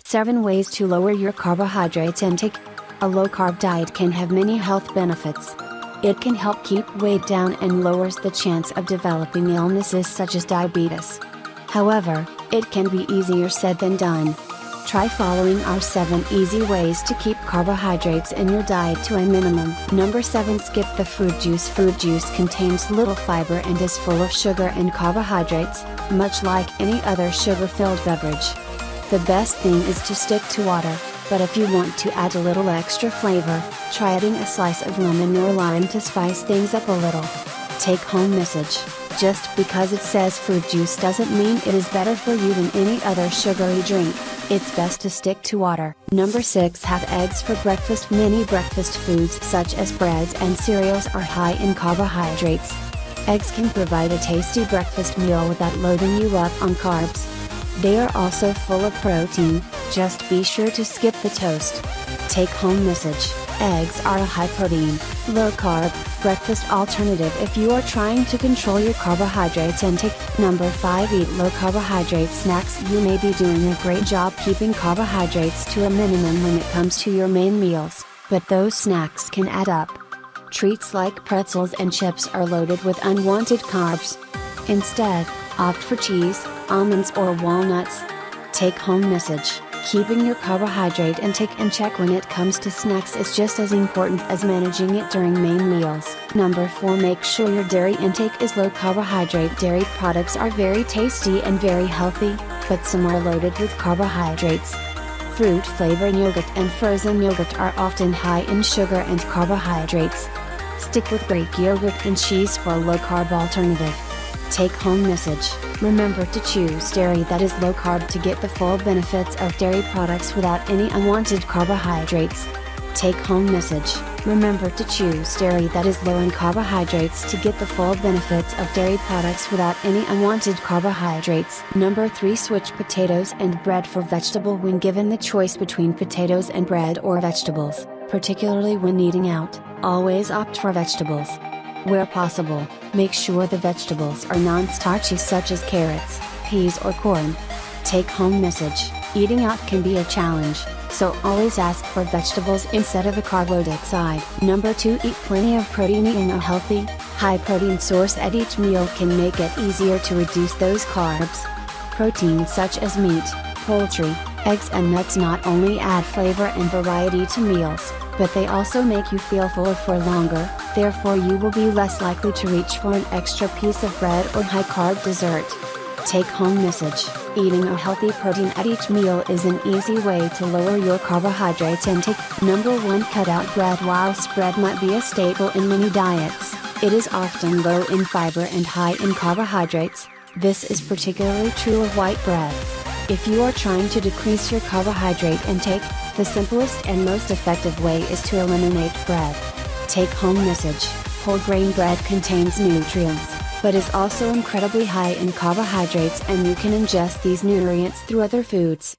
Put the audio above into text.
7 Ways to Lower Your Carbohydrates Intake. A low-carb diet can have many health benefits. It can help keep weight down and lowers the chance of developing illnesses such as diabetes. However, it can be easier said than done. Try following our 7 easy ways to keep carbohydrates in your diet to a minimum. Number 7. Skip the fruit juice. Fruit juice contains little fiber and is full of sugar and carbohydrates, much like any other sugar-filled beverage. The best thing is to stick to water, but if you want to add a little extra flavor, try adding a slice of lemon or lime to spice things up a little. Take-home message: just because it says fruit juice doesn't mean it is better for you than any other sugary drink. It's best to stick to water. Number 6. Have eggs for breakfast. Many breakfast foods such as breads and cereals are high in carbohydrates. Eggs can provide a tasty breakfast meal without loading you up on carbs. They are also full of protein, just be sure to skip the toast. Take-home message: eggs are a high-protein, low-carb breakfast alternative if you are trying to control your carbohydrates intake. Number 5. Eat low-carbohydrate snacks. You may be doing a great job keeping carbohydrates to a minimum when it comes to your main meals, but those snacks can add up. Treats like pretzels and chips are loaded with unwanted carbs. Instead, opt for cheese, almonds or walnuts. Take-home message: keeping your carbohydrate intake in check when it comes to snacks is just as important as managing it during main meals. Number 4. Make sure your dairy intake is low carbohydrate. Dairy products are very tasty and very healthy, but some are loaded with carbohydrates. Fruit-flavored yogurt and frozen yogurt are often high in sugar and carbohydrates. Stick with Greek yogurt and cheese for a low-carb alternative. Take-home message: remember to choose dairy that is low carb to get the full benefits of dairy products without any unwanted carbohydrates. Take-home message: remember to choose dairy that is low in carbohydrates to get the full benefits of dairy products without any unwanted carbohydrates. Number 3. Switch potatoes and bread for vegetable. When given the choice between potatoes and bread or vegetables, particularly when eating out, always opt for vegetables. Where possible, make sure the vegetables are non-starchy such as carrots, peas or corn. Take-home message: eating out can be a challenge, so always ask for vegetables instead of a carb-loaded side. Number 2. Eat plenty of protein. Eating a healthy, high-protein source at each meal can make it easier to reduce those carbs. Proteins such as meat, poultry, eggs and nuts not only add flavor and variety to meals, but they also make you feel fuller for longer, therefore you will be less likely to reach for an extra piece of bread or high-carb dessert. Take-home message: eating a healthy protein at each meal is an easy way to lower your carbohydrates intake. Number 1. Cut out bread. Whilst bread might be a staple in many diets, it is often low in fiber and high in carbohydrates. This is particularly true of white bread. If you are trying to decrease your carbohydrate intake, the simplest and most effective way is to eliminate bread. Take-home message: whole grain bread contains nutrients, but is also incredibly high in carbohydrates and you can ingest these nutrients through other foods.